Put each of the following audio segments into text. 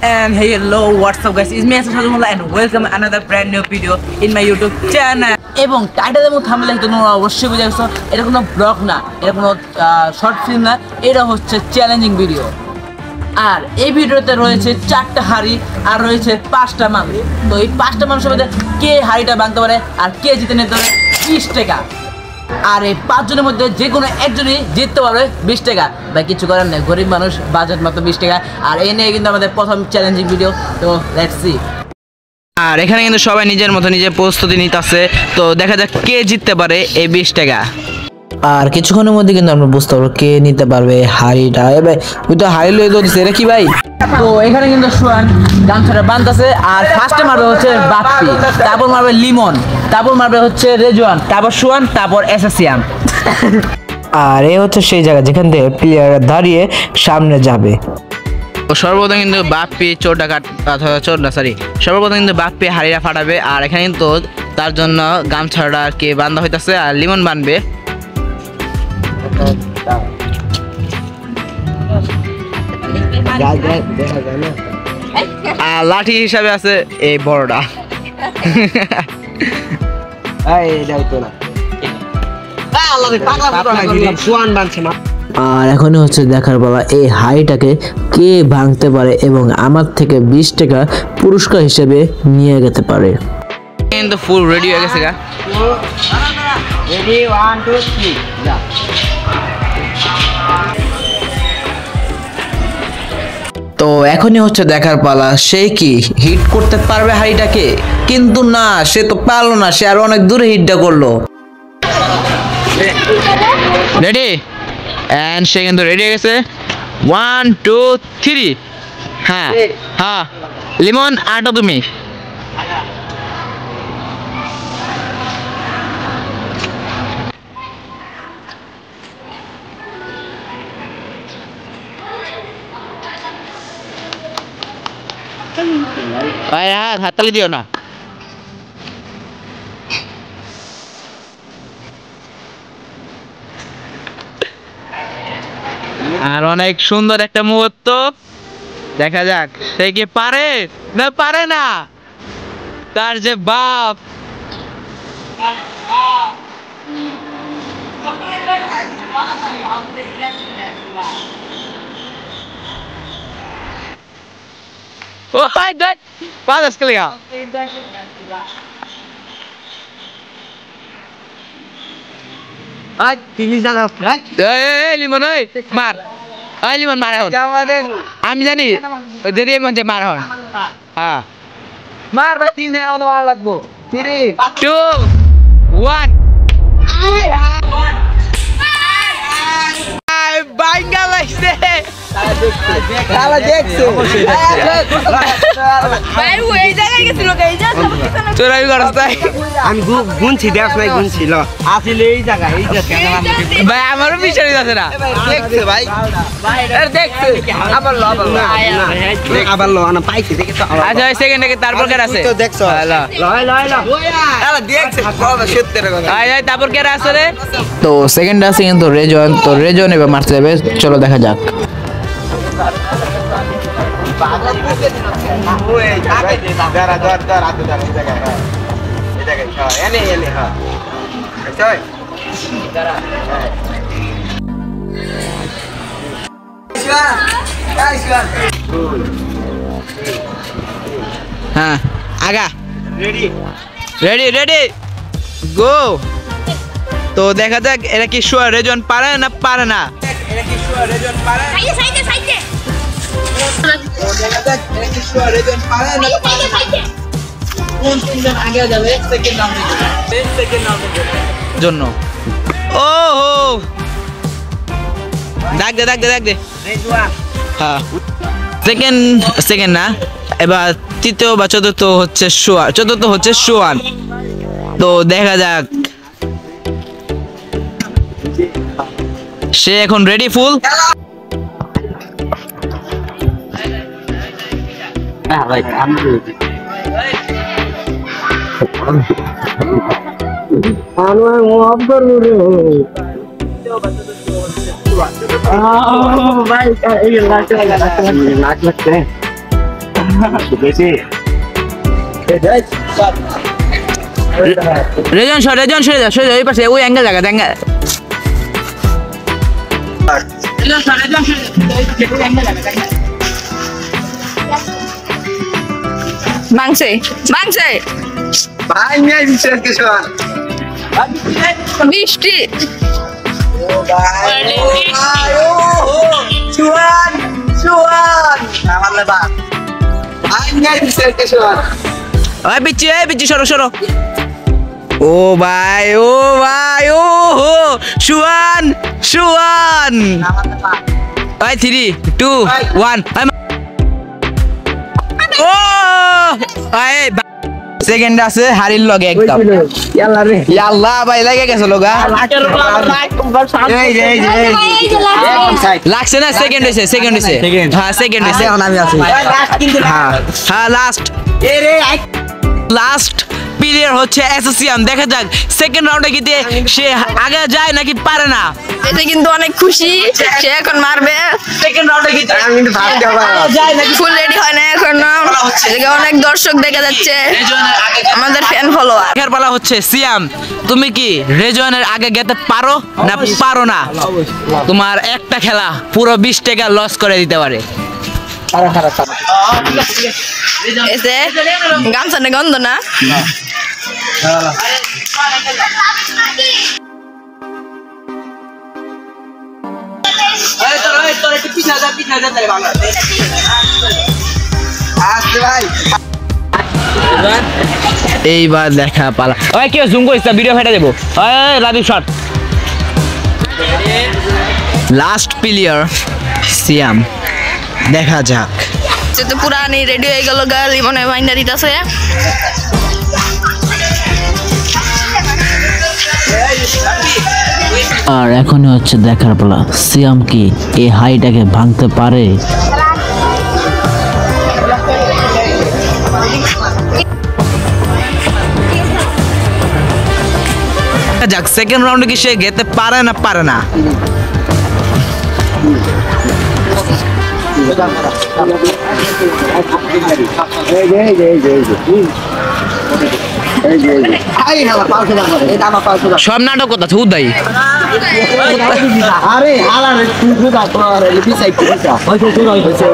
And hey, hello, what's up guys, it's me Asad Shazumullah and welcome another brand new video in my YouTube channel. এবং title এবং thumbnail দেখে তোমরা অবশ্যই বুঝে গেছো এটা কোনো ব্লগ না, এটা কোনো শর্ট ফিল্ম না, এটা হচ্ছে চ্যালেঞ্জিং ভিডিও। আর এই ভিডিওতে রয়েছে 4টা হাড়ি আর রয়েছে 5টা মানুষ। তো এই 5টা মানুষের মধ্যে কে হাড়িটা ভাঙতে পারে আর কে জিতে নিতে পারে 20 টাকা। আর এই 5 জনের মধ্যে যে কোনো একজনই জিততে পারবে 20 টাকা। ভাই কিছু করার নেই, গরিব মানুষ, বাজেট মাত্র 20 টাকা। আর এই নিয়ে কিন্তু আমাদের প্রথম চ্যালেঞ্জিং ভিডিও, তো লেটস সি। আর এখানে কিন্তু সবাই নিজের মতো নিজে প্রস্তুতি নিতেছে, তো দেখা যাক কে জিততে পারে এই 20 টাকা। আর কিছুক্ষণের মধ্যে কিন্তু আমরা বুঝতে পারবো কে নিতে পারবে হাড়িটা। ভাই ওই তো হাড়ি লয়ে দিচ্ছে, এটা কি ভাই? তো এখানে কিন্তু সোয়ান গামছাটা বাঁধতেছে। আর ফার্স্টে মারবে হচ্ছে বাপ্পি, তারপর মারবে লিমন, তারপর মারবে হচ্ছে রেজওয়ান, তারপর সোয়ান, তারপর এসএসিয়াম। আর এই হচ্ছে সেই জায়গা যেখান থেকে প্লেয়াররা দাঁড়িয়ে সামনে যাবে। সর্বপ্রথম কিন্তু বাপ্পি সর্বপ্রথম কিন্তু বাপ্পি হাড়িটা ফাটাবে। আর এখানে কিন্তু তার জন্য গামছাটা আর কি বান্ধা হইতেছে, আর লিমন বানবে। আর লাঠি হিসাবে আছে এই বড়টা। আর এখন হচ্ছে দেখার পালা এই হাড়িটাকে কে ভাঙতে পারে এবং আমার থেকে 20 টাকা পুরস্কার হিসেবে নিয়ে যেতে পারে। কিন্তু ফুল রেডি হয়ে গেছে গা। Ready, 1, 2, 3, যা। তো এখনই হচ্ছে দেখার পালা সে কি হিট করতে পারবে হাড়িটাকে, কিন্তু না, সে তো পারলো না, সে আরো অনেক দূরে হিটটা করলো। রেডি এন্ড সে কিন্তু রেডি হয়ে গেছে। 1, 2, 3। হ্যাঁ হ্যাঁ, লিমন আটা তুমি। হাততালি দিও না। আর অনেক সুন্দর একটা মুহূর্ত, দেখা যাক সে কি পারে না পারে না। তার যে বাপ, ও হাই দেখ পাঁচ কে লিয়া। আজ তিরিশ জানা এই লিমন ওই মার, ওই লিমন মার এখন। আমি জানি দেরি মধ্যে মার এখন। হ্যাঁ মার ভাই, 3 মার লাগবো। 3, 2, 1। বাইঙ্গা লাগছে। তালা দেখছে ভাই ওই জায়গায় গেছিল গাইজা চোরাই করছ তাই। আমি গুনছি, দেখ নাই গুনছি ল আসলে এই জায়গা, এই যে ভাই আমারও বিচারি আছে না। দেখছে ভাই, আরে দেখছে আবার ল আবার ল না পাইছি দেখে তো। আচ্ছা সেকেন্ড থেকে তারপর কে আছে? তো দেখছো হ্যালো লয় লয় ল আরে দেখছে কথা সত্যের কথা। আয় আয় তারপর কে আছে রে? তো সেকেন্ড আছে কিন্তু রেজন। তো রেজন এবার মারতে যাবে, চলো দেখা যাক। হ্যাঁ আগা রেডি রেডি রেডি গো। তো দেখা যাক এরা কি শুয়া রেজন পারে না পারে না। এরা কি শুয়া রেজন পারে? সাইডে সাইডে সাইডে তো দেখা যাক এরা কি শুয়া রেজন পারে না পারে না। কোন তিনজন আগে যাবে সেকেন্ড রাউন্ডে জন্য। ও হো দাগ দে দাগ দে দাগ দে। হ্যাঁ সেকেন্ড না, এবার তৃতীয় বা চতুর্থ হচ্ছে সোয়ান, চতুর্থ হচ্ছে সোয়ান। তো দেখা যাক সে এখন রেডি ফুল। রেজন সরে যা এই পাশে ওই অ্যাঙ্গেল জায়গা অ্যাঙ্গেল মাংসে ভাই নিয়ে বিশ্বাস কিছু বৃষ্টি ভাই নিয়ে বিশ্বাস কিছু ওই পিচ্ছি সরো ও ভাই ও হো সুয়ান ওই 3 2 1 ও আই সেকেন্ড আছে হারির লগে একদম ইয়াল্লা ভাই লাগে গেছে লগা লাগছে না সেকেন্ড হইছে হ্যাঁ সেকেন্ড হইছে আমি আছি হ্যাঁ লাস্ট প্লেয়ার হচ্ছে এসএসসিয়াম দেখা যাক সেকেন্ড রাউন্ডে গিয়ে সে আগে যায় নাকি পারে না এটা কিন্তু অনেক খুশি সে এখন মারবে সেকেন্ড রাউন্ডে গিয়ে আমি কিন্তু ভাবতে হবে যায় নাকি ফুল রেডি হয় না এখনো এদিকে অনেক দর্শক দেখা যাচ্ছে আমাদের ফ্যান ফলোয়ার দেখার পালা হচ্ছে সিয়াম তুমি কি রেজওয়ানের আগে যেতে পারো না তোমার একটা খেলা পুরো 20 টাকা লস করে দিতে পারে এসে গামছা না গন্ধ না এইবার দেখা পালা ওই কেউ জুম করিস ভিডিও ফেটে দেবো ওই রাজু শট লাস্ট প্লেয়ার সিয়াম দেখা যাক সে তো পুরানি রেডি হয়ে গেল গাল মনে মাইন্ডা দিতেছে আর এখনই হচ্ছে দেখার পালা সিয়াম কি এই হাইটাকে ভাঙতে পারে। যাক সেকেন্ড রাউন্ডে কি সে যেতে পারে না সব নাটক কথা থুদ ভাই আরে হালা রে তুই বুঝা তো আরে বিসাই কি বুঝা হইছে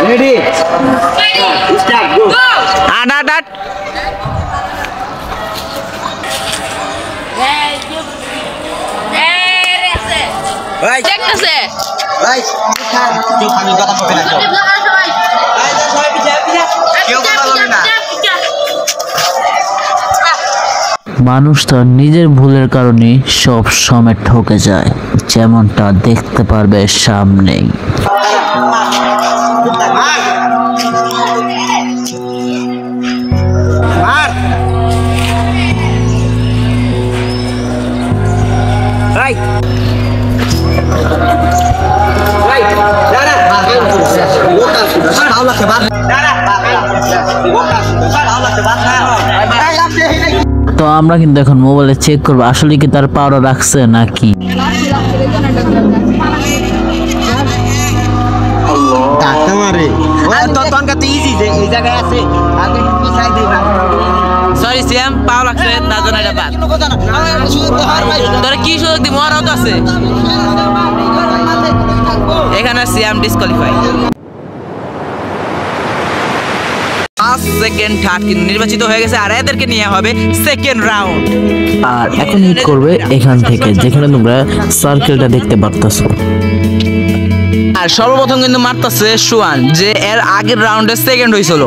রেডি স্টার্ট গো আট ভাই দেখতেছে ভাই কেউ আমি কথা বলবে না কেউ কথা বলবে না মানুষ তার নিজের ভুলের কারণে সব সময় ঠকে যায়, যেমনটা দেখতে পারবে সামনেই। তো আমরা কিন্তু এখন মোবাইলে চেক করবো আসলে কি তার পাওয়ার রাখছে নাকি। সরি সিয়াম পাও লাগছে তার জন্য এটা বাদ তোর কি সুযোগ দি মরাও তো আছে এখানে সিয়াম ডিসকোয়ালিফাই। সেকেন্ড থার্ড কিন্তু নির্বাচিত হয়ে গেছে আর এদেরকে নিয়ে হবে সেকেন্ড রাউন্ড। আর এখন হিট করবে এখান থেকে যেখানে তোমরা সার্কেলটা দেখতে পারতেছো। আর সর্বপ্রথম কিন্তু মারতেছে সুয়ান যে এর আগের রাউন্ডে সেকেন্ড হয়েছিল।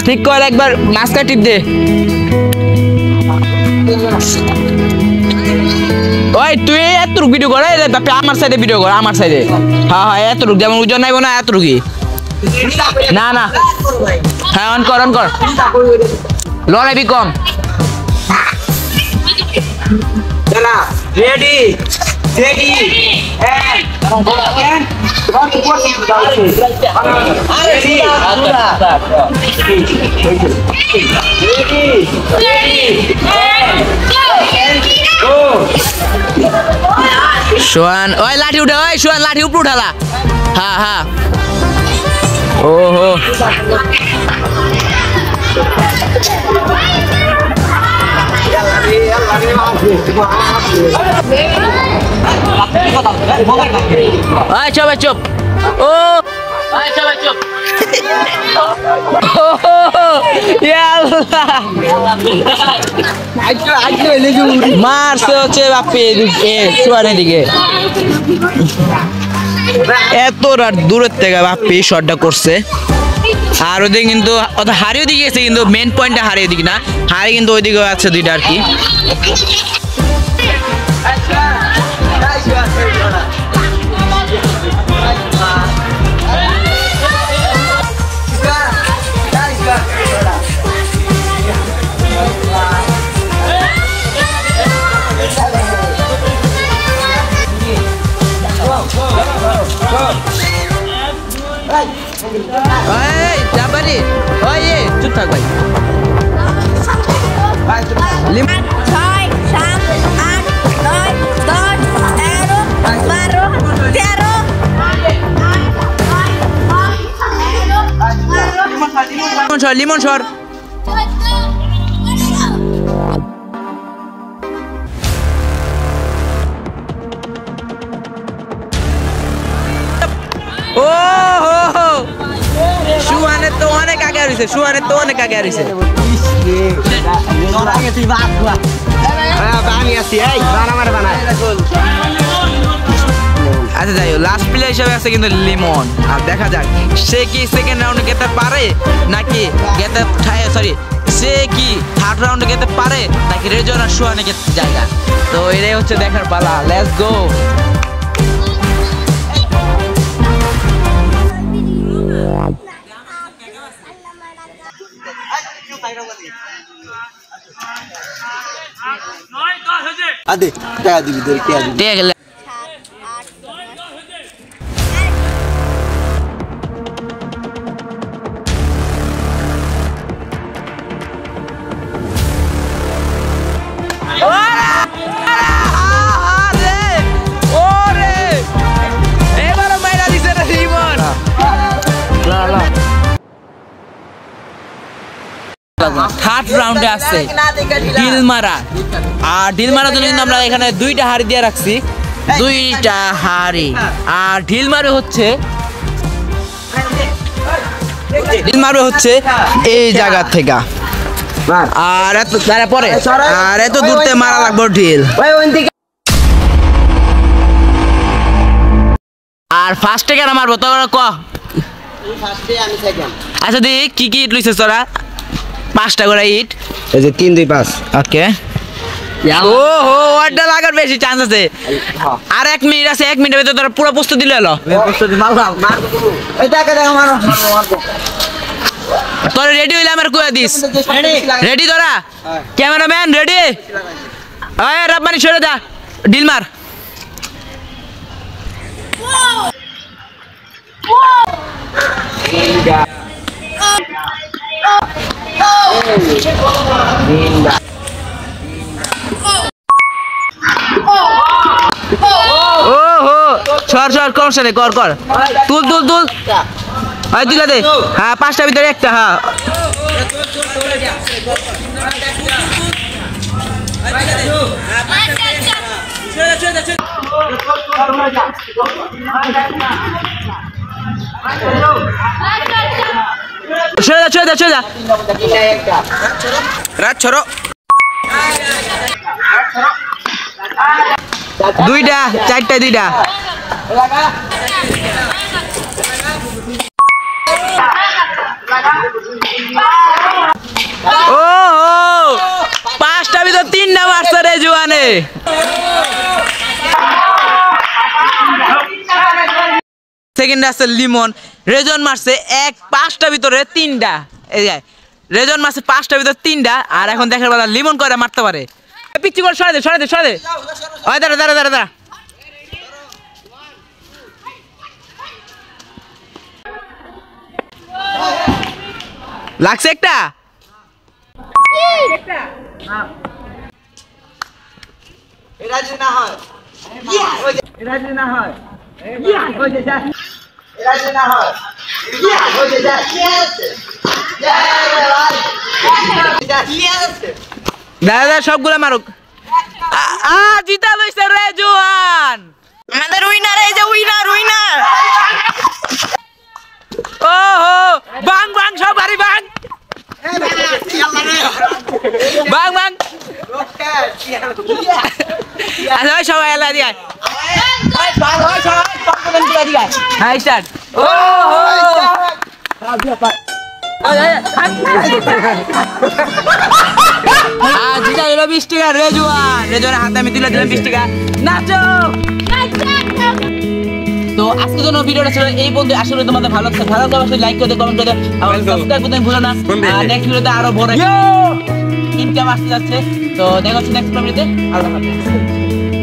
ঠিক করে একবার মাস্কা টিপ দে। ওই তুই এতটুকু ভিডিও করে আমার সাইডে ভিডিও কর আমার সাইডে। হ্যাঁ হ্যাঁ এতটুকু যেমন ওজন নাইব না এতটুকুই না না হ্যাঁ অন কর লড়াই কম রেডি রেডি সোয়ান ওই লাঠি উঠে ওই সোয়ান লাঠি উপরে উঠালা হ্যাঁ হ্যাঁ ওহো চুপ চুপ ও চুপ মারছে হচ্ছে বাপি চুয়ানের দিকে এত দূরের থেকে বাপি শটটা করছে আর ওদিকে কিন্তু হারিয়ে দিকে গেছে কিন্তু মেন পয়েন্টটা হারিয়ে দিকে না হারিয়ে কিন্তু ওইদিকে আছে দুইটা আর কি যাবারি ওই চুপ থাক ভাই 6 লিমন সর ও হো সুহানে তো অনেক আগে আসছে আচ্ছা যাই লাস্ট প্লেয়ার হিসেবে আছে কিন্তু লিমন আর দেখা যাক সে কি সেকেন্ড রাউন্ডে যেতে পারে নাকি সে কি থার্ড রাউন্ডে যেতে পারে নাকি রেজন আর সুহানে জায়গা তো এটাই হচ্ছে দেখার পালা লেটস গো আদে টাকা দিবি তোর কি দিবি ঠিক আছে থার্ড রাউন্ডে আছে ডিলমারা আর ডিলমারার জন্য কিন্তু আমরা এখানে দুইটা হাড়ি দিয়ে রাখছি দুইটা হাড়ি আর ডিলমারে হচ্ছে এই জায়গা থেকে আর এত তারপরে আর এত দূরতে মারা লাগবে ঢিল আর ফার্স্টে কেন মারবো তো ক আচ্ছা দি কি কি ইট লইছিস তোরা 5টা করে ইট এই যে 3 2 5 ওকে ও হো ওটা লাগার বেশি চান্স আছে আর 1 মিনিট আছে 1 মিনিটের ভিতর তোরা পুরো প্রস্তুতি লইলো প্রস্তুতি মার এই টাকা দেখা মারো তোরা রেডি হইলে আমার কইয়া দিস রেডি তোরা ক্যামেরাম্যান রেডি আয় রাব্বানি সরে যা ডিল মার সর কমসে কর তুল দিলা দে হ্যাঁ 5টা ভিতরে একটা হ্যাঁ ছেড়ে যা রাত ছড়ো দুইটা 4টা 2টা ও 5টা ভিতর 3টা মারছে রে জুয়ানে সেকেন্ড আছে লিমন রেজন মারছে 5টা ভিতরে 3টা এই যায় রেজন মারছে 5টা ভিতর 3টা আর এখন দেখার বেলা লিমন করে মারতে পারে পিচ্ছি করে সরে দে ওই দাঁড়া লাগছে একটা দাদা সবগুলা মারুক। জিতা লইছে রেজওয়ান। আমাদের উইনার, এই যে উইনার উইনার। ওহো বাং বাং সব বাড়ি বাং বাং বাং। আচ্ছা ভাই সবাই এলা দিয়ে হ্যাঁ স্টার্ট। জিতা হলো 20 টাকা রেজওয়ান। রেজওয়ানের হাতে আমি তুলে দিলাম 20 টাকা। নাচো। তো আজকের জন্য ভিডিওটা ছিল এই পর্যন্ত। আসলে তোমাদের ভালো লাগছে, ভালো লাগলে অবশ্যই লাইক করে কমেন্ট করে আর সাবস্ক্রাইব করতে ভুলো না। নেক্সট ভিডিওতে আরো বড় ইনকাম আসতে যাচ্ছে। তো দেখা হচ্ছে নেক্সট ভিডিওতে। আল্লাহ হাফেজ।